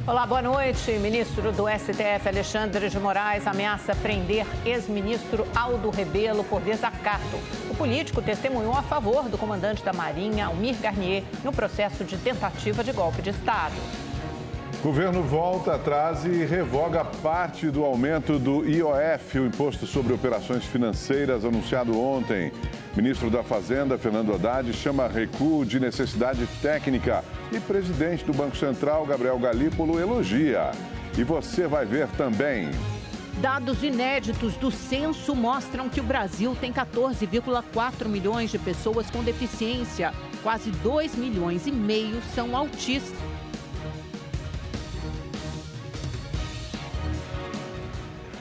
Olá, boa noite. Ministro do STF, Alexandre de Moraes, ameaça prender ex-ministro Aldo Rebelo por desacato. O político testemunhou a favor do comandante da Marinha, Almir Garnier, no processo de tentativa de golpe de Estado. O governo volta atrás e revoga parte do aumento do IOF, o Imposto sobre Operações Financeiras, anunciado ontem. Ministro da Fazenda, Fernando Haddad, chama recuo de necessidade técnica e presidente do Banco Central, Gabriel Galípolo, elogia. E você vai ver também. Dados inéditos do censo mostram que o Brasil tem 14,4 milhões de pessoas com deficiência. Quase 2,5 milhões são autistas.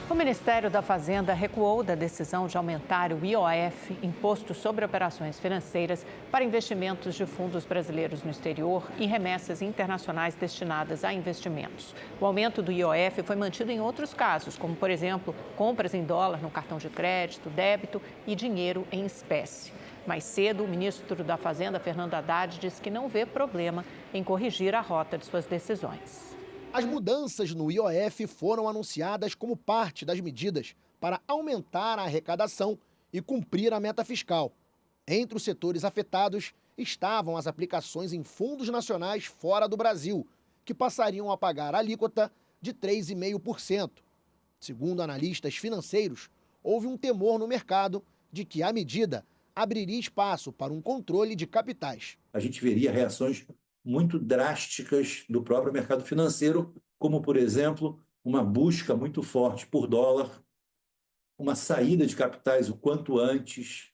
O Ministério da Fazenda recuou da decisão de aumentar o IOF, Imposto sobre Operações Financeiras, para investimentos de fundos brasileiros no exterior e remessas internacionais destinadas a investimentos. O aumento do IOF foi mantido em outros casos, como, por exemplo, compras em dólar no cartão de crédito, débito e dinheiro em espécie. Mais cedo, o ministro da Fazenda, Fernando Haddad, disse que não vê problema em corrigir a rota de suas decisões. As mudanças no IOF foram anunciadas como parte das medidas para aumentar a arrecadação e cumprir a meta fiscal. Entre os setores afetados estavam as aplicações em fundos nacionais fora do Brasil, que passariam a pagar a alíquota de 3,5%. Segundo analistas financeiros, houve um temor no mercado de que a medida abriria espaço para um controle de capitais. A gente veria reações muito drásticas do próprio mercado financeiro, como, por exemplo, uma busca muito forte por dólar, uma saída de capitais o quanto antes,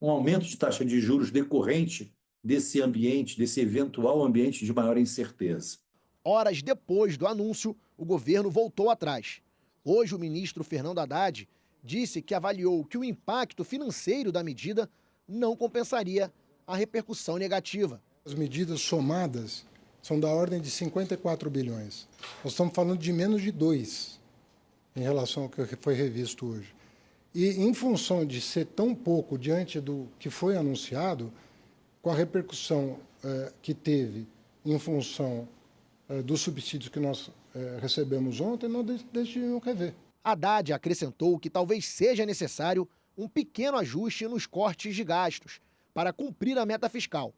um aumento de taxa de juros decorrente desse ambiente, desse eventual ambiente de maior incerteza. Horas depois do anúncio, o governo voltou atrás. Hoje, o ministro Fernando Haddad disse que avaliou que o impacto financeiro da medida não compensaria a repercussão negativa. As medidas somadas são da ordem de 54 bilhões. Nós estamos falando de menos de 2 em relação ao que foi revisto hoje. E em função de ser tão pouco diante do que foi anunciado, com a repercussão que teve em função dos subsídios que nós recebemos ontem, nós decidimos rever. Haddad acrescentou que talvez seja necessário um pequeno ajuste nos cortes de gastos para cumprir a meta fiscal.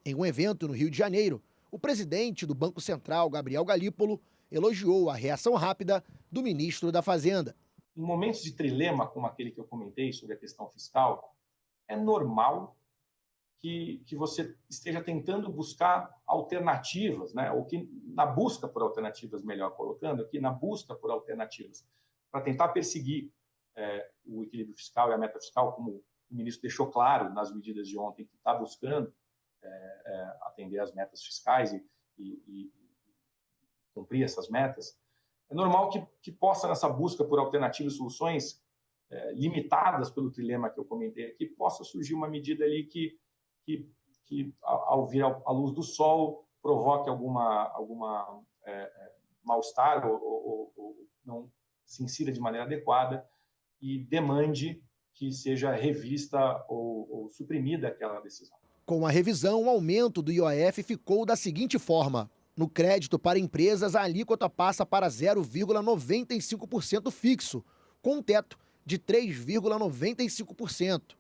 Em um evento no Rio de Janeiro, o presidente do Banco Central, Gabriel Galípolo, elogiou a reação rápida do ministro da Fazenda. Em momentos de trilema, como aquele que eu comentei sobre a questão fiscal, é normal que você esteja tentando buscar alternativas, né? Ou que na busca por alternativas, melhor colocando aqui, na busca por alternativas, para tentar perseguir o equilíbrio fiscal e a meta fiscal, como o ministro deixou claro nas medidas de ontem, que está buscando atender às metas fiscais e cumprir essas metas, é normal que possa, nessa busca por alternativas e soluções limitadas pelo trilema que eu comentei aqui, possa surgir uma medida ali que ao vir à luz do sol, provoque alguma mal-estar ou não se insira de maneira adequada e demande que seja revista ou suprimida aquela decisão. Com a revisão, o aumento do IOF ficou da seguinte forma. No crédito para empresas, a alíquota passa para 0,95% fixo, com um teto de 3,95%.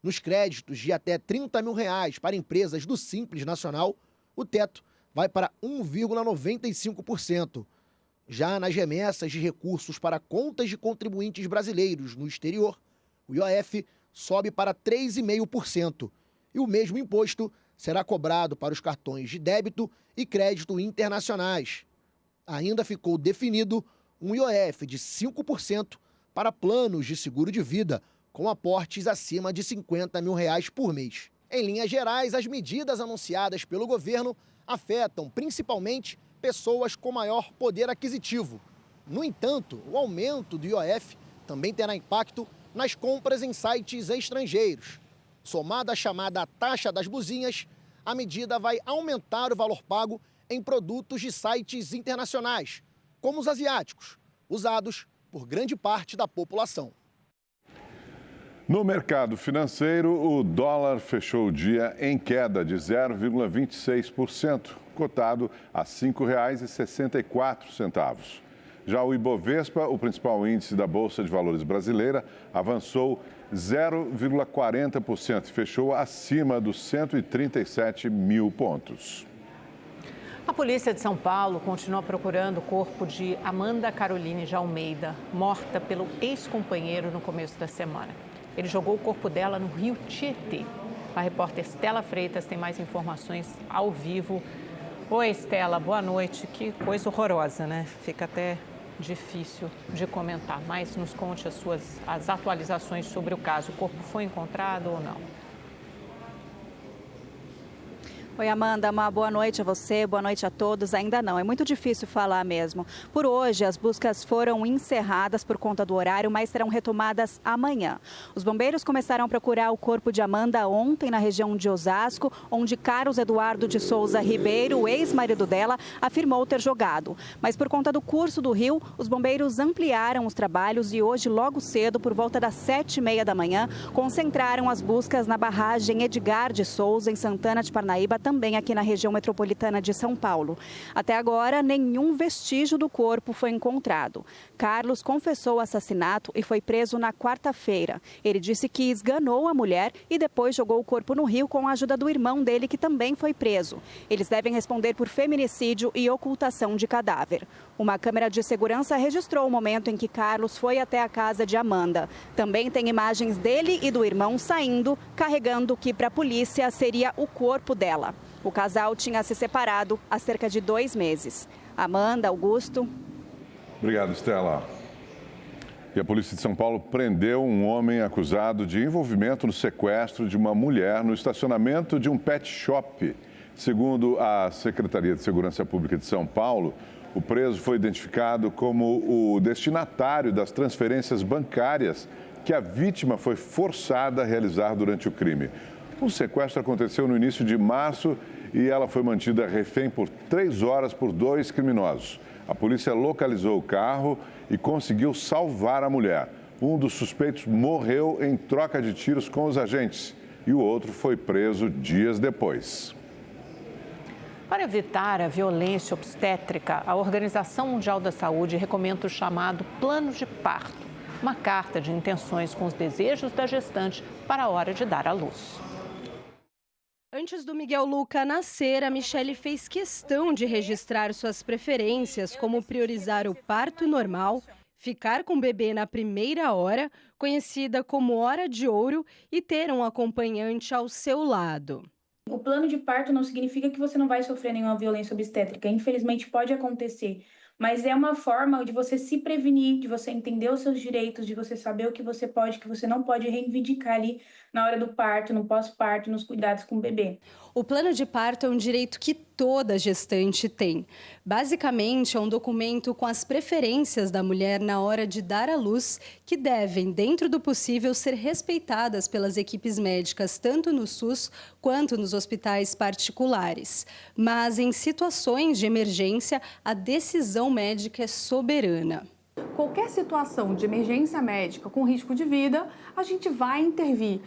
Nos créditos de até R$30 mil para empresas do Simples Nacional, o teto vai para 1,95%. Já nas remessas de recursos para contas de contribuintes brasileiros no exterior, o IOF sobe para 3,5%. E o mesmo imposto será cobrado para os cartões de débito e crédito internacionais. Ainda ficou definido um IOF de 5% para planos de seguro de vida, com aportes acima de R$50 mil por mês. Em linhas gerais, as medidas anunciadas pelo governo afetam principalmente pessoas com maior poder aquisitivo. No entanto, o aumento do IOF também terá impacto nas compras em sites estrangeiros. Somada à chamada taxa das blusinhas, a medida vai aumentar o valor pago em produtos de sites internacionais, como os asiáticos, usados por grande parte da população. No mercado financeiro, o dólar fechou o dia em queda de 0,26%, cotado a R$ 5,64. Já o Ibovespa, o principal índice da Bolsa de Valores brasileira, avançou 0,40% e fechou acima dos 137 mil pontos. A polícia de São Paulo continua procurando o corpo de Amanda Caroline de Almeida, morta pelo ex-companheiro no começo da semana. Ele jogou o corpo dela no rio Tietê. A repórter Estela Freitas tem mais informações ao vivo. Oi, Estela, boa noite. Que coisa horrorosa, né? Fica até difícil de comentar, mas nos conte as atualizações sobre o caso. O corpo foi encontrado ou não? Oi, Amanda, uma boa noite a você, boa noite a todos. Ainda não, é muito difícil falar mesmo. Por hoje, as buscas foram encerradas por conta do horário, mas serão retomadas amanhã. Os bombeiros começaram a procurar o corpo de Amanda ontem na região de Osasco, onde Carlos Eduardo de Souza Ribeiro, o ex-marido dela, afirmou ter jogado. Mas por conta do curso do rio, os bombeiros ampliaram os trabalhos e hoje, logo cedo, por volta das 7h30 da manhã, concentraram as buscas na barragem Edgar de Souza, em Santana de Parnaíba, também aqui na região metropolitana de São Paulo. Até agora, nenhum vestígio do corpo foi encontrado. Carlos confessou o assassinato e foi preso na quarta-feira. Ele disse que esganou a mulher e depois jogou o corpo no rio com a ajuda do irmão dele, que também foi preso. Eles devem responder por feminicídio e ocultação de cadáver. Uma câmera de segurança registrou o momento em que Carlos foi até a casa de Amanda. Também tem imagens dele e do irmão saindo, carregando o que para a polícia seria o corpo dela. O casal tinha se separado há cerca de 2 meses. Amanda, Augusto. Obrigado, Estela. E a polícia de São Paulo prendeu um homem acusado de envolvimento no sequestro de uma mulher no estacionamento de um pet shop. Segundo a Secretaria de Segurança Pública de São Paulo, o preso foi identificado como o destinatário das transferências bancárias que a vítima foi forçada a realizar durante o crime. O sequestro aconteceu no início de março e ela foi mantida refém por 3 horas por 2 criminosos. A polícia localizou o carro e conseguiu salvar a mulher. Um dos suspeitos morreu em troca de tiros com os agentes e o outro foi preso dias depois. Para evitar a violência obstétrica, a Organização Mundial da Saúde recomenda o chamado plano de parto, uma carta de intenções com os desejos da gestante para a hora de dar à luz. Antes do Miguel Luca nascer, a Michele fez questão de registrar suas preferências, como priorizar o parto normal, ficar com o bebê na primeira hora, conhecida como hora de ouro, e ter um acompanhante ao seu lado. O plano de parto não significa que você não vai sofrer nenhuma violência obstétrica. Infelizmente pode acontecer, mas é uma forma de você se prevenir, de você entender os seus direitos, de você saber o que você pode, que você não pode reivindicar ali na hora do parto, no pós-parto, nos cuidados com o bebê. O plano de parto é um direito que toda gestante tem. Basicamente, é um documento com as preferências da mulher na hora de dar à luz, que devem, dentro do possível, ser respeitadas pelas equipes médicas, tanto no SUS quanto nos hospitais particulares. Mas, em situações de emergência, a decisão médica é soberana. Qualquer situação de emergência médica com risco de vida, a gente vai intervir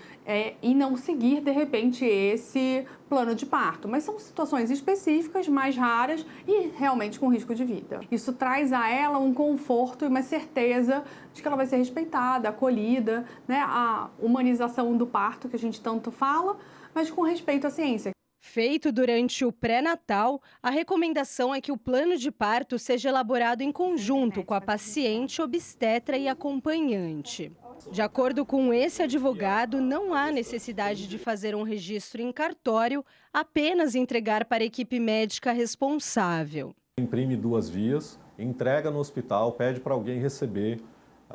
e não seguir, de repente, esse plano de parto. Mas são situações específicas, mais raras e realmente com risco de vida. Isso traz a ela um conforto e uma certeza de que ela vai ser respeitada, acolhida, né? A humanização do parto que a gente tanto fala, mas com respeito à ciência. Feito durante o pré-natal, a recomendação é que o plano de parto seja elaborado em conjunto com a paciente, obstetra e acompanhante. De acordo com esse advogado, não há necessidade de fazer um registro em cartório, apenas entregar para a equipe médica responsável. Imprime 2 vias, entrega no hospital, pede para alguém receber,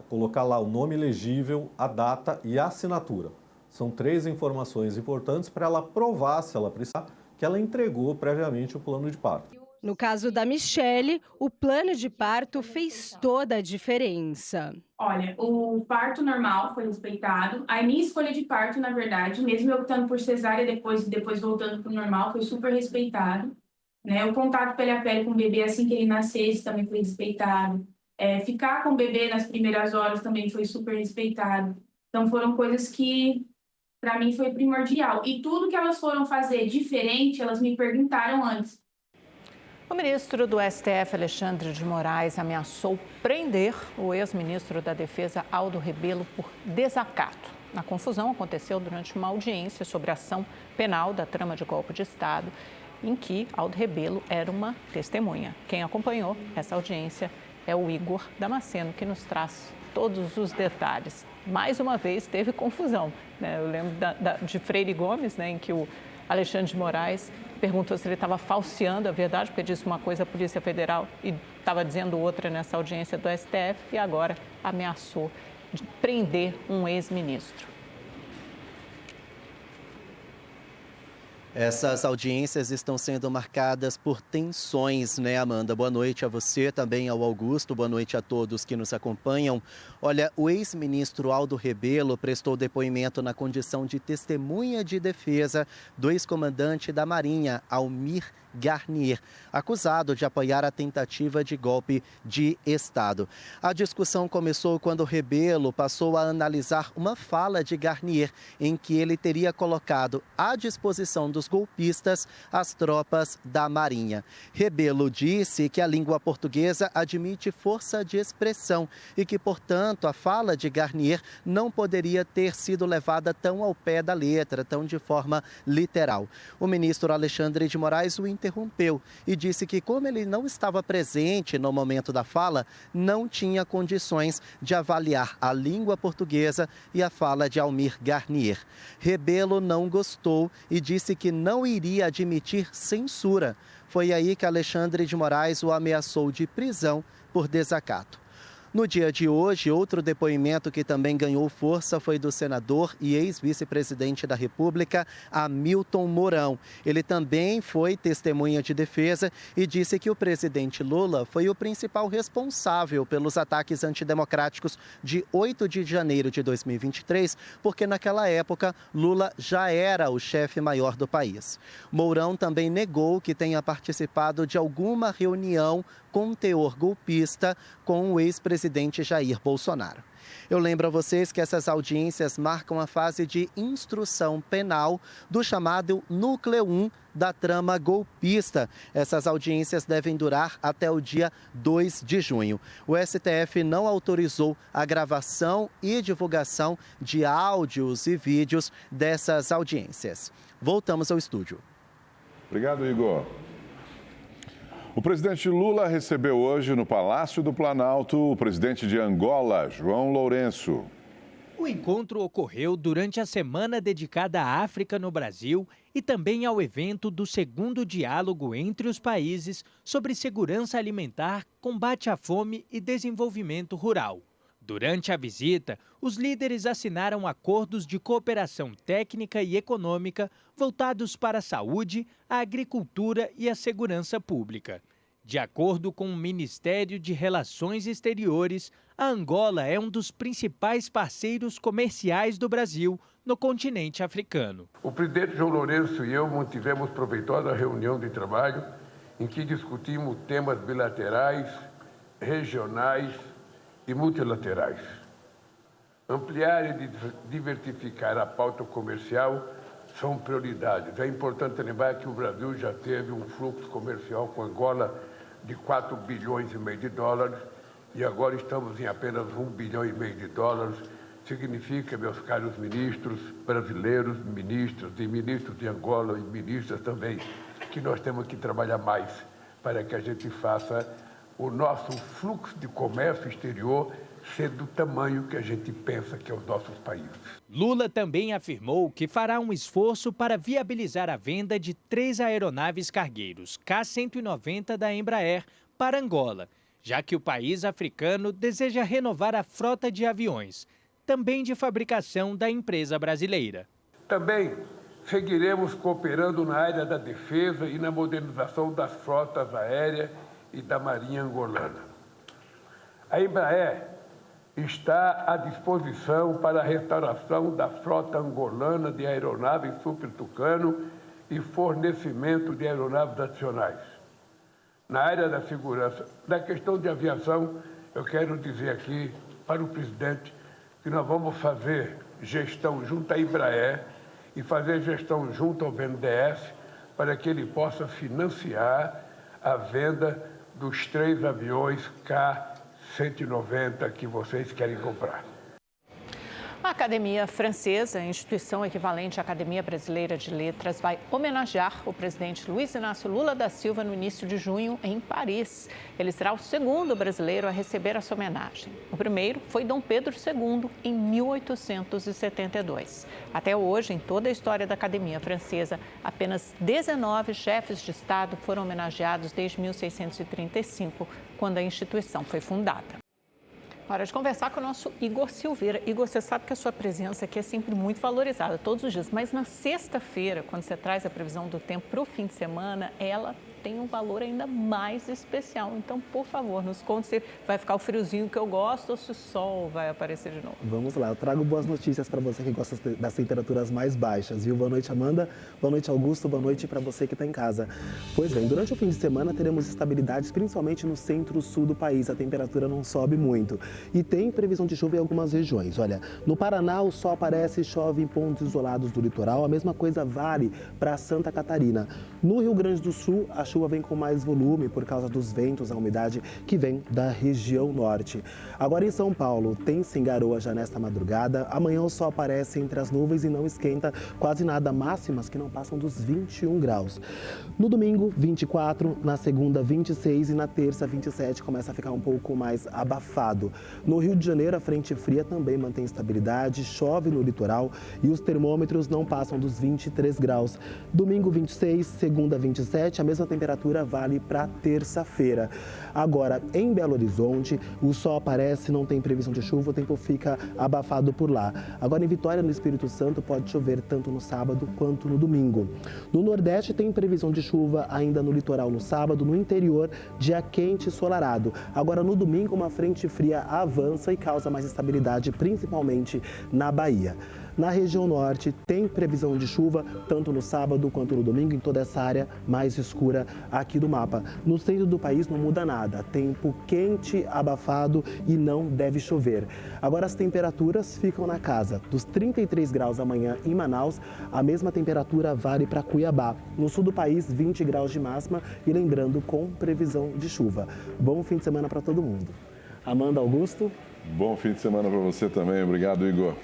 colocar lá o nome legível, a data e a assinatura. São 3 informações importantes para ela provar, se ela precisar, que ela entregou previamente o plano de parto. No caso da Michele, o plano de parto fez toda a diferença. Olha, o parto normal foi respeitado. A minha escolha de parto, na verdade, mesmo eu optando por cesárea depois voltando para o normal, foi super respeitado. Né? O contato pele a pele com o bebê assim que ele nascesse também foi respeitado. Ficar com o bebê nas primeiras horas também foi super respeitado. Então foram coisas que para mim foi primordial. E tudo que elas foram fazer diferente, elas me perguntaram antes. O ministro do STF, Alexandre de Moraes, ameaçou prender o ex-ministro da Defesa, Aldo Rebelo, por desacato. A confusão aconteceu durante uma audiência sobre a ação penal da trama de golpe de Estado, em que Aldo Rebelo era uma testemunha. Quem acompanhou essa audiência é o Igor Damasceno, que nos traz todos os detalhes. Mais uma vez, teve confusão, né? Eu lembro de Freire Gomes, né, em que o Alexandre de Moraes perguntou se ele estava falseando a verdade, porque disse uma coisa à Polícia Federal e estava dizendo outra nessa audiência do STF, e agora ameaçou de prender um ex-ministro. Essas audiências estão sendo marcadas por tensões, né, Amanda? Boa noite a você, também ao Augusto, boa noite a todos que nos acompanham. Olha, o ex-ministro Aldo Rebelo prestou depoimento na condição de testemunha de defesa do ex-comandante da Marinha, Almir Garnier, acusado de apoiar a tentativa de golpe de Estado. A discussão começou quando Rebelo passou a analisar uma fala de Garnier, em que ele teria colocado à disposição dos golpistas as tropas da Marinha. Rebelo disse que a língua portuguesa admite força de expressão e que, portanto, a fala de Garnier não poderia ter sido levada tão ao pé da letra, tão de forma literal. O ministro Alexandre de Moraes o interrompeu e disse que, como ele não estava presente no momento da fala, não tinha condições de avaliar a língua portuguesa e a fala de Almir Garnier. Rebelo não gostou e disse que não iria admitir censura. Foi aí que Alexandre de Moraes o ameaçou de prisão por desacato. No dia de hoje, outro depoimento que também ganhou força foi do senador e ex-vice-presidente da República, Hamilton Mourão. Ele também foi testemunha de defesa e disse que o presidente Lula foi o principal responsável pelos ataques antidemocráticos de 8 de janeiro de 2023, porque naquela época Lula já era o chefe maior do país. Mourão também negou que tenha participado de alguma reunião com teor golpista com o ex-presidente Jair Bolsonaro. Eu lembro a vocês que essas audiências marcam a fase de instrução penal do chamado Núcleo 1 da trama golpista. Essas audiências devem durar até o dia 2 de junho. O STF não autorizou a gravação e divulgação de áudios e vídeos dessas audiências. Voltamos ao estúdio. Obrigado, Igor. O presidente Lula recebeu hoje no Palácio do Planalto o presidente de Angola, João Lourenço. O encontro ocorreu durante a semana dedicada à África no Brasil e também ao evento do segundo diálogo entre os países sobre segurança alimentar, combate à fome e desenvolvimento rural. Durante a visita, os líderes assinaram acordos de cooperação técnica e econômica voltados para a saúde, a agricultura e a segurança pública. De acordo com o Ministério de Relações Exteriores, a Angola é um dos principais parceiros comerciais do Brasil no continente africano. O presidente João Lourenço e eu mantivemos proveitosa reunião de trabalho em que discutimos temas bilaterais, regionais e multilaterais. Ampliar e diversificar a pauta comercial são prioridades. É importante lembrar que o Brasil já teve um fluxo comercial com Angola de 4 bilhões e meio de dólares e agora estamos em apenas 1 bilhão e meio de dólares. Significa, meus caros ministros brasileiros, ministros de Angola e ministras também, que nós temos que trabalhar mais para que a gente faça o nosso fluxo de comércio exterior ser do tamanho que a gente pensa que é os nossos países. Lula também afirmou que fará um esforço para viabilizar a venda de 3 aeronaves cargueiros K-190 da Embraer para Angola, já que o país africano deseja renovar a frota de aviões, também de fabricação da empresa brasileira. Também seguiremos cooperando na área da defesa e na modernização das frotas aéreas e da Marinha angolana. A Embraer está à disposição para a restauração da frota angolana de aeronaves Super Tucano e fornecimento de aeronaves adicionais. Na área da segurança, na questão de aviação, eu quero dizer aqui para o presidente que nós vamos fazer gestão junto à Embraer e fazer gestão junto ao BNDES para que ele possa financiar a venda dos 3 aviões K-190 que vocês querem comprar. A Academia Francesa, instituição equivalente à Academia Brasileira de Letras, vai homenagear o presidente Luiz Inácio Lula da Silva no início de junho em Paris. Ele será o segundo brasileiro a receber essa homenagem. O primeiro foi Dom Pedro II, em 1872. Até hoje, em toda a história da Academia Francesa, apenas 19 chefes de Estado foram homenageados desde 1635, quando a instituição foi fundada. Hora de conversar com o nosso Igor Silveira. Igor, você sabe que a sua presença aqui é sempre muito valorizada, todos os dias. Mas na sexta-feira, quando você traz a previsão do tempo para o fim de semana, ela tem um valor ainda mais especial. Então, por favor, nos conte se vai ficar o friozinho que eu gosto ou se o sol vai aparecer de novo. Vamos lá, eu trago boas notícias para você que gosta das temperaturas mais baixas, viu? Boa noite, Amanda. Boa noite, Augusto. Boa noite para você que está em casa. Pois bem, durante o fim de semana teremos estabilidades, principalmente no centro-sul do país. A temperatura não sobe muito. E tem previsão de chuva em algumas regiões. Olha, no Paraná o sol aparece e chove em pontos isolados do litoral. A mesma coisa vale para Santa Catarina. No Rio Grande do Sul, a chuva vem com mais volume por causa dos ventos, a umidade que vem da região norte. Agora em São Paulo, tem sim garoa já nesta madrugada. Amanhã o sol aparece entre as nuvens e não esquenta quase nada. Máximas que não passam dos 21 graus. No domingo, 24, na segunda, 26 e na terça, 27, começa a ficar um pouco mais abafado. No Rio de Janeiro, a frente fria também mantém estabilidade, chove no litoral e os termômetros não passam dos 23 graus. Domingo, 26, segunda, 27, a mesma temperatura vale para terça-feira. Agora, em Belo Horizonte, o sol aparece, não tem previsão de chuva, o tempo fica abafado por lá. Agora, em Vitória, no Espírito Santo, pode chover tanto no sábado quanto no domingo. No Nordeste, tem previsão de chuva ainda no litoral no sábado, no interior, dia quente e ensolarado. Agora, no domingo, uma frente fria avança e causa mais estabilidade, principalmente na Bahia. Na região norte, tem previsão de chuva, tanto no sábado quanto no domingo, em toda essa área mais escura aqui do mapa. No centro do país não muda nada, tempo quente, abafado e não deve chover. Agora as temperaturas ficam na casa dos 33 graus amanhã em Manaus, a mesma temperatura vale para Cuiabá. No sul do país, 20 graus de máxima e lembrando, com previsão de chuva. Bom fim de semana para todo mundo. Amanda, Augusto. Bom fim de semana para você também. Obrigado, Igor.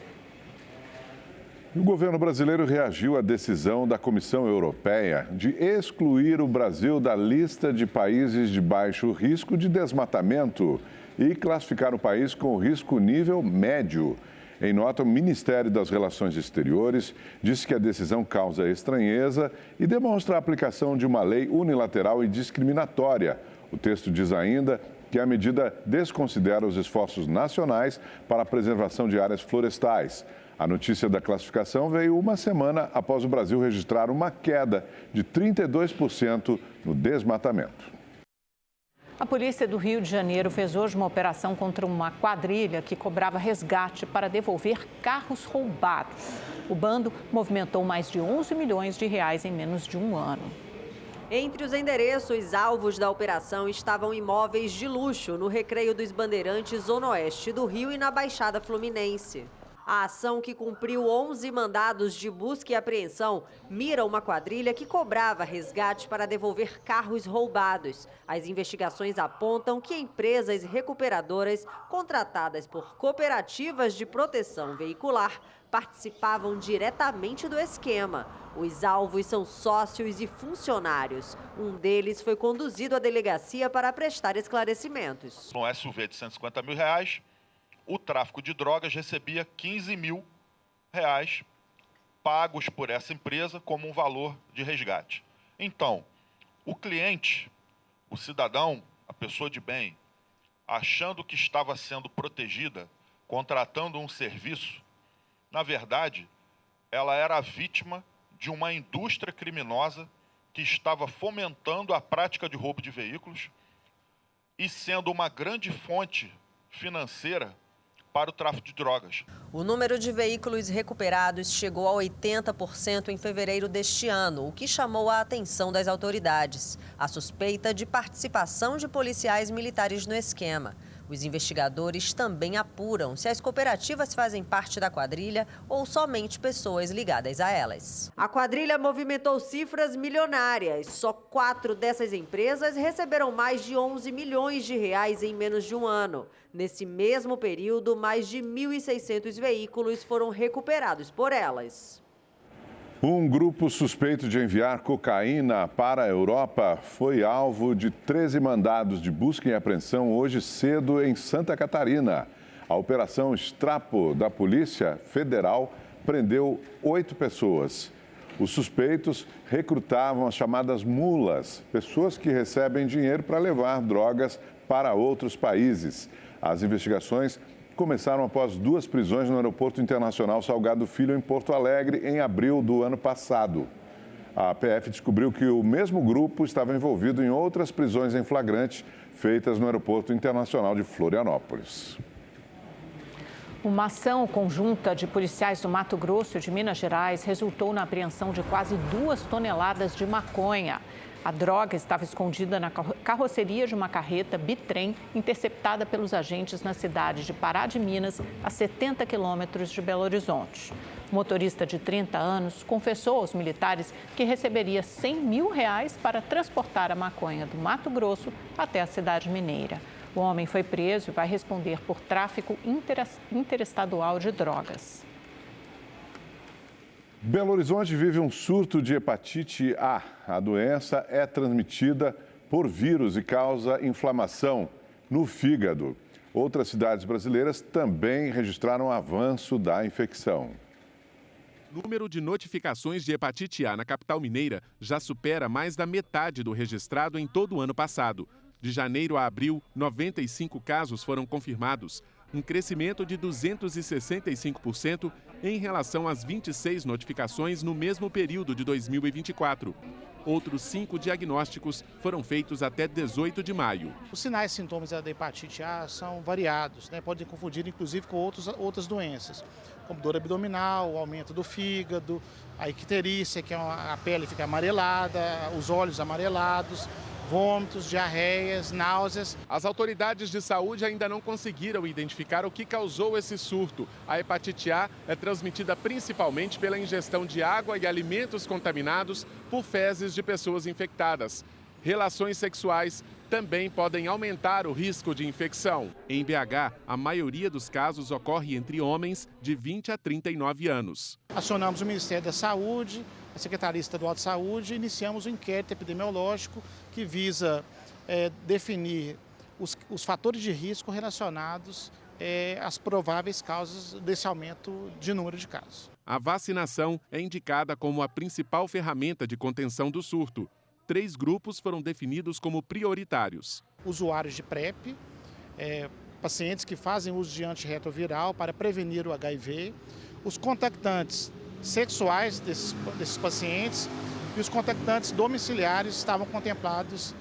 O governo brasileiro reagiu à decisão da Comissão Europeia de excluir o Brasil da lista de países de baixo risco de desmatamento e classificar o país com risco nível médio. Em nota, o Ministério das Relações Exteriores disse que a decisão causa estranheza e demonstra a aplicação de uma lei unilateral e discriminatória. O texto diz ainda que a medida desconsidera os esforços nacionais para a preservação de áreas florestais. A notícia da classificação veio uma semana após o Brasil registrar uma queda de 32% no desmatamento. A polícia do Rio de Janeiro fez hoje uma operação contra uma quadrilha que cobrava resgate para devolver carros roubados. O bando movimentou mais de 11 milhões de reais em menos de um ano. Entre os endereços alvos da operação estavam imóveis de luxo no Recreio dos Bandeirantes, Zona Oeste do Rio e na Baixada Fluminense. A ação, que cumpriu 11 mandados de busca e apreensão, mira uma quadrilha que cobrava resgate para devolver carros roubados. As investigações apontam que empresas recuperadoras, contratadas por cooperativas de proteção veicular, participavam diretamente do esquema. Os alvos são sócios e funcionários. Um deles foi conduzido à delegacia para prestar esclarecimentos. Um SUV de R$150 mil, o tráfico de drogas recebia R$15 mil pagos por essa empresa como um valor de resgate. Então, o cliente, o cidadão, a pessoa de bem, achando que estava sendo protegida, contratando um serviço, na verdade, ela era a vítima de uma indústria criminosa que estava fomentando a prática de roubo de veículos e sendo uma grande fonte financeira para o tráfico de drogas. O número de veículos recuperados chegou a 80% em fevereiro deste ano, o que chamou a atenção das autoridades. A suspeita de participação de policiais militares no esquema. Os investigadores também apuram se as cooperativas fazem parte da quadrilha ou somente pessoas ligadas a elas. A quadrilha movimentou cifras milionárias. Só 4 dessas empresas receberam mais de 11 milhões de reais em menos de um ano. Nesse mesmo período, mais de 1.600 veículos foram recuperados por elas. Um grupo suspeito de enviar cocaína para a Europa foi alvo de 13 mandados de busca e apreensão hoje cedo em Santa Catarina. A Operação Extrapo da Polícia Federal prendeu 8 pessoas. Os suspeitos recrutavam as chamadas mulas, pessoas que recebem dinheiro para levar drogas para outros países. As investigações começaram após 2 prisões no Aeroporto Internacional Salgado Filho, em Porto Alegre, em abril do ano passado. A PF descobriu que o mesmo grupo estava envolvido em outras prisões em flagrante feitas no Aeroporto Internacional de Florianópolis. Uma ação conjunta de policiais do Mato Grosso e de Minas Gerais resultou na apreensão de quase 2 toneladas de maconha. A droga estava escondida na carroceria de uma carreta bitrem interceptada pelos agentes na cidade de Pará de Minas, a 70 quilômetros de Belo Horizonte. O motorista de 30 anos confessou aos militares que receberia R$100 mil para transportar a maconha do Mato Grosso até a cidade mineira. O homem foi preso e vai responder por tráfico interestadual de drogas. Belo Horizonte vive um surto de hepatite A. A doença é transmitida por vírus e causa inflamação no fígado. Outras cidades brasileiras também registraram avanço da infecção. O número de notificações de hepatite A na capital mineira já supera mais da metade do registrado em todo o ano passado. De janeiro a abril, 95 casos foram confirmados, um crescimento de 265% em relação às 26 notificações no mesmo período de 2024. Outros 5 diagnósticos foram feitos até 18 de maio. Os sinais e sintomas da hepatite A são variados, podem confundir inclusive com outras doenças, como dor abdominal, aumento do fígado, a icterícia, que a pele fica amarelada, os olhos amarelados, vômitos, diarreias, náuseas. As autoridades de saúde ainda não conseguiram identificar o que causou esse surto. A hepatite A é transmitida principalmente pela ingestão de água e alimentos contaminados por fezes de pessoas infectadas. Relações sexuais também podem aumentar o risco de infecção. Em BH, a maioria dos casos ocorre entre homens de 20 a 39 anos. Acionamos o Ministério da Saúde, a Secretaria Estadual de Saúde, e iniciamos um inquérito epidemiológico que visa definir os fatores de risco relacionados às prováveis causas desse aumento de número de casos. A vacinação é indicada como a principal ferramenta de contenção do surto. 3 grupos foram definidos como prioritários. Usuários de PrEP, pacientes que fazem uso de antirretroviral para prevenir o HIV, os contactantes sexuais desses pacientes e os contactantes domiciliares estavam contemplados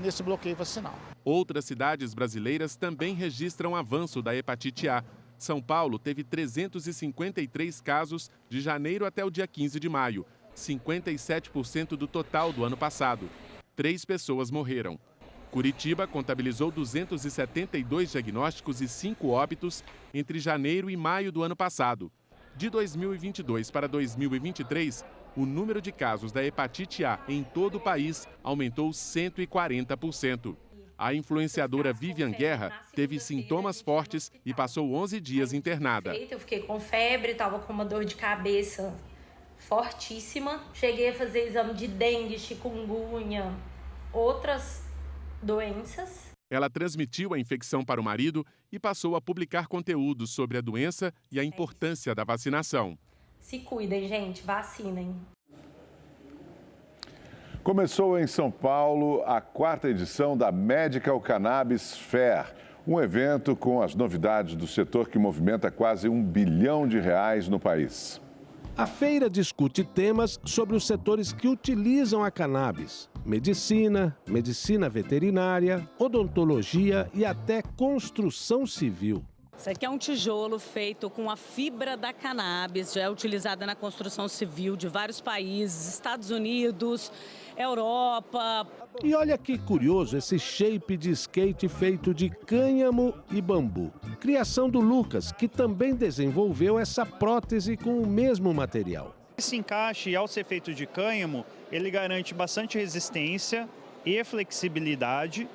nesse bloqueio vacinal. Outras cidades brasileiras também registram avanço da hepatite A. São Paulo teve 353 casos de janeiro até o dia 15 de maio, 57% do total do ano passado. 3 pessoas morreram. Curitiba contabilizou 272 diagnósticos e 5 óbitos entre janeiro e maio do ano passado. De 2022 para 2023, o número de casos da hepatite A em todo o país aumentou 140%. A influenciadora Vivian Guerra teve sintomas fortes e passou 11 dias internada. Eu fiquei com febre, estava com uma dor de cabeça fortíssima. Cheguei a fazer exame de dengue, chikungunya, outras doenças. Ela transmitiu a infecção para o marido e passou a publicar conteúdos sobre a doença e a importância da vacinação. Se cuidem, gente, vacinem. Começou em São Paulo a 4ª edição da Medical Cannabis Fair, um evento com as novidades do setor que movimenta quase R$1 bilhão no país. A feira discute temas sobre os setores que utilizam a cannabis: medicina, medicina veterinária, odontologia e até construção civil. Isso aqui é um tijolo feito com a fibra da cannabis, já é utilizada na construção civil de vários países, Estados Unidos, Europa. E olha que curioso esse shape de skate feito de cânhamo e bambu. Criação do Lucas, que também desenvolveu essa prótese com o mesmo material. Esse encaixe, ao ser feito de cânhamo, ele garante bastante resistência e flexibilidade,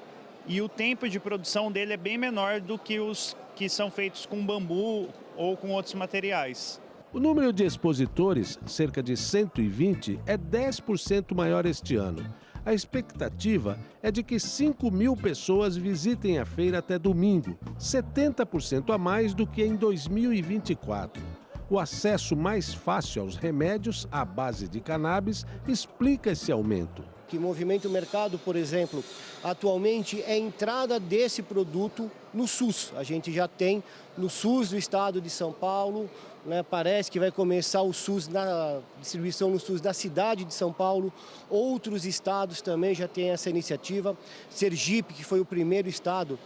e o tempo de produção dele é bem menor do que os que são feitos com bambu ou com outros materiais. O número de expositores, cerca de 120, é 10% maior este ano. A expectativa é de que 5.000 pessoas visitem a feira até domingo, 70% a mais do que em 2024. O acesso mais fácil aos remédios à base de cannabis explica esse aumento. Que movimenta o mercado, por exemplo, atualmente é a entrada desse produto no SUS. A gente já tem no SUS do estado de São Paulo, né, parece que vai começar o SUS na distribuição no SUS da cidade de São Paulo. Outros estados também já têm essa iniciativa. Sergipe, que foi o primeiro estado,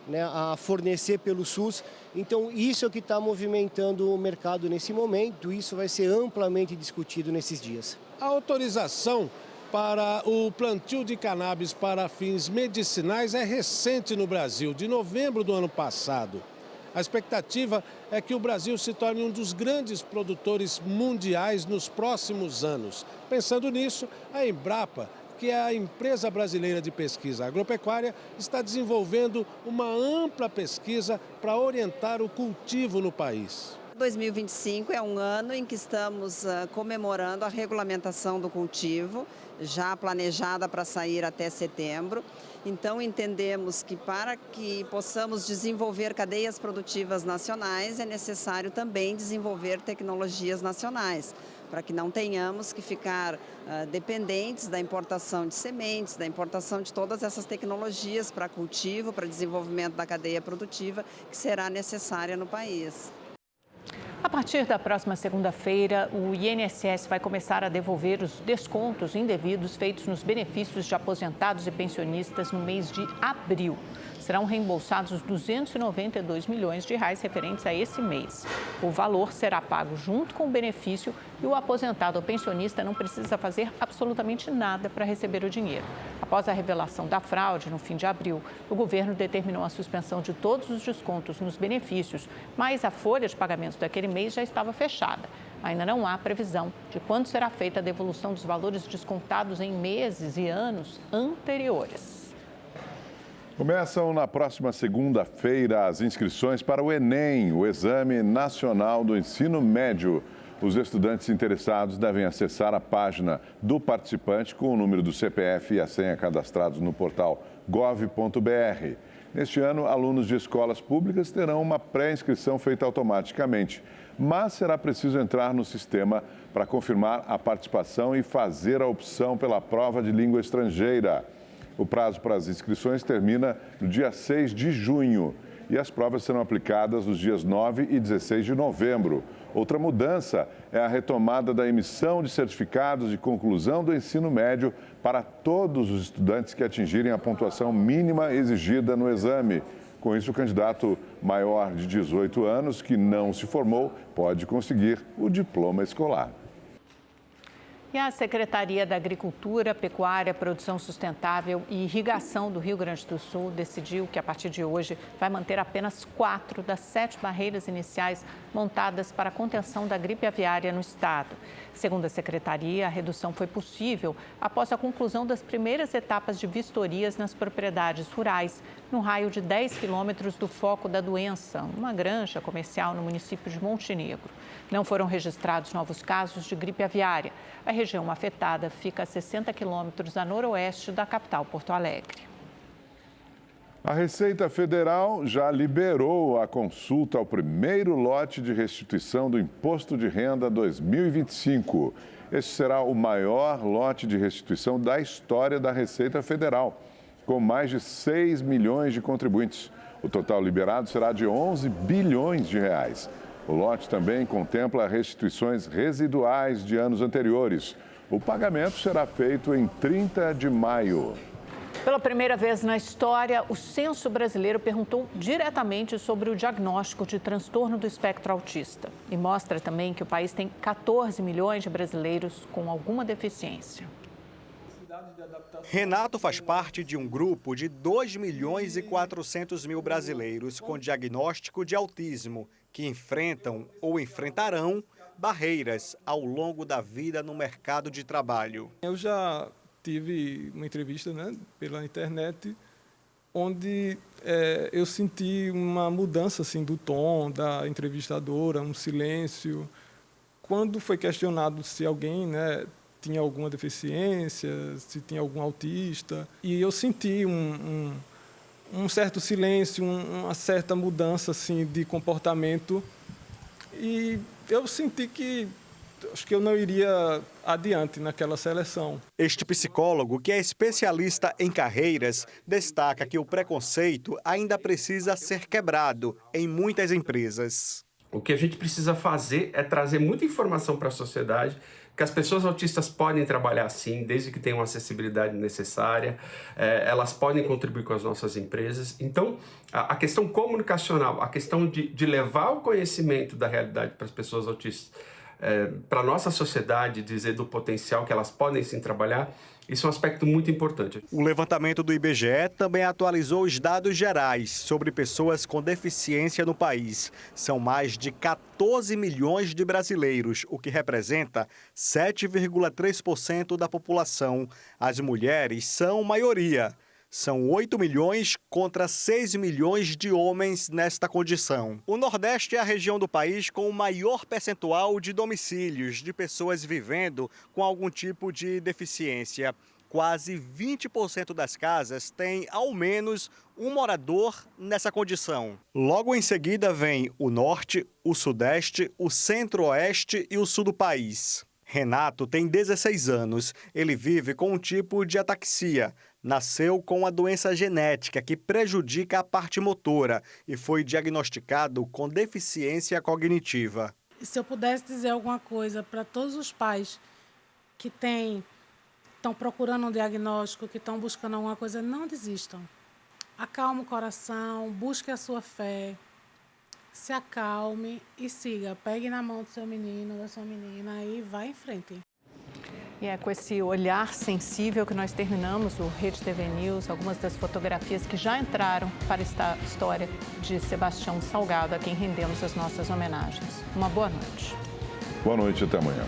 né, a fornecer pelo SUS. Então, isso é o que está movimentando o mercado nesse momento. Isso vai ser amplamente discutido nesses dias. A autorização para o plantio de cannabis para fins medicinais é recente no Brasil, de novembro do ano passado. A expectativa é que o Brasil se torne um dos grandes produtores mundiais nos próximos anos. Pensando nisso, a Embrapa, que é a empresa brasileira de pesquisa agropecuária, está desenvolvendo uma ampla pesquisa para orientar o cultivo no país. 2025 é um ano em que estamos comemorando a regulamentação do cultivo, já planejada para sair até setembro. Então, entendemos que para que possamos desenvolver cadeias produtivas nacionais, é necessário também desenvolver tecnologias nacionais, para que não tenhamos que ficar dependentes da importação de sementes, da importação de todas essas tecnologias para cultivo, para desenvolvimento da cadeia produtiva, que será necessária no país. A partir da próxima segunda-feira, o INSS vai começar a devolver os descontos indevidos feitos nos benefícios de aposentados e pensionistas no mês de abril. Serão reembolsados os R$292 milhões referentes a esse mês. O valor será pago junto com o benefício e o aposentado ou pensionista não precisa fazer absolutamente nada para receber o dinheiro. Após a revelação da fraude no fim de abril, o governo determinou a suspensão de todos os descontos nos benefícios, mas a folha de pagamentos daquele mês já estava fechada. Ainda não há previsão de quando será feita a devolução dos valores descontados em meses e anos anteriores. Começam na próxima segunda-feira as inscrições para o Enem, o Exame Nacional do Ensino Médio. Os estudantes interessados devem acessar a página do participante com o número do CPF e a senha cadastrados no portal gov.br. Neste ano, alunos de escolas públicas terão uma pré-inscrição feita automaticamente, mas será preciso entrar no sistema para confirmar a participação e fazer a opção pela prova de língua estrangeira. O prazo para as inscrições termina no dia 6 de junho e as provas serão aplicadas nos dias 9 e 16 de novembro. Outra mudança é a retomada da emissão de certificados de conclusão do ensino médio para todos os estudantes que atingirem a pontuação mínima exigida no exame. Com isso, o candidato maior de 18 anos que não se formou pode conseguir o diploma escolar. E a Secretaria da Agricultura, Pecuária, Produção Sustentável e Irrigação do Rio Grande do Sul decidiu que, a partir de hoje, vai manter apenas 4 das 7 barreiras iniciais montadas para a contenção da gripe aviária no estado. Segundo a Secretaria, a redução foi possível após a conclusão das primeiras etapas de vistorias nas propriedades rurais, no raio de 10 quilômetros do foco da doença, uma granja comercial no município de Montenegro. Não foram registrados novos casos de gripe aviária. A região afetada fica a 60 quilômetros a noroeste da capital, Porto Alegre. A Receita Federal já liberou a consulta ao primeiro lote de restituição do Imposto de Renda 2025. Este será o maior lote de restituição da história da Receita Federal, com mais de 6 milhões de contribuintes. O total liberado será de 11 bilhões de reais. O lote também contempla restituições residuais de anos anteriores. O pagamento será feito em 30 de maio. Pela primeira vez na história, o Censo Brasileiro perguntou diretamente sobre o diagnóstico de transtorno do espectro autista. E mostra também que o país tem 14 milhões de brasileiros com alguma deficiência. Renato faz parte de um grupo de 2.400.000 brasileiros com diagnóstico de autismo que enfrentam ou enfrentarão barreiras ao longo da vida no mercado de trabalho. Eu já tive uma entrevista, pela internet, onde eu senti uma mudança assim, do tom da entrevistadora, um silêncio. Quando foi questionado se alguém tinha alguma deficiência, se tinha algum autista, e eu senti um certo silêncio, uma certa mudança assim, de comportamento, e eu senti que acho que eu não iria adiante naquela seleção. Este psicólogo, que é especialista em carreiras, destaca que o preconceito ainda precisa ser quebrado em muitas empresas. O que a gente precisa fazer é trazer muita informação para a sociedade, que as pessoas autistas podem trabalhar sim, desde que tenham a acessibilidade necessária, elas podem contribuir com as nossas empresas. Então, a questão comunicacional, a questão de levar o conhecimento da realidade para as pessoas autistas, para a nossa sociedade, dizer do potencial que elas podem sim trabalhar, isso é um aspecto muito importante. O levantamento do IBGE também atualizou os dados gerais sobre pessoas com deficiência no país. São mais de 14 milhões de brasileiros, o que representa 7,3% da população. As mulheres são maioria. São 8 milhões contra 6 milhões de homens nesta condição. O Nordeste é a região do país com o maior percentual de domicílios de pessoas vivendo com algum tipo de deficiência. Quase 20% das casas têm ao menos um morador nessa condição. Logo em seguida vem o Norte, o Sudeste, o Centro-Oeste e o Sul do país. Renato tem 16 anos. Ele vive com um tipo de ataxia. Nasceu com uma doença genética que prejudica a parte motora e foi diagnosticado com deficiência cognitiva. Se eu pudesse dizer alguma coisa para todos os pais que estão procurando um diagnóstico, que estão buscando alguma coisa, não desistam. Acalme o coração, busque a sua fé, se acalme e siga. Pegue na mão do seu menino, da sua menina e vá em frente. E é com esse olhar sensível que nós terminamos o Rede TV News, algumas das fotografias que já entraram para esta história de Sebastião Salgado, a quem rendemos as nossas homenagens. Uma boa noite. Boa noite, até amanhã.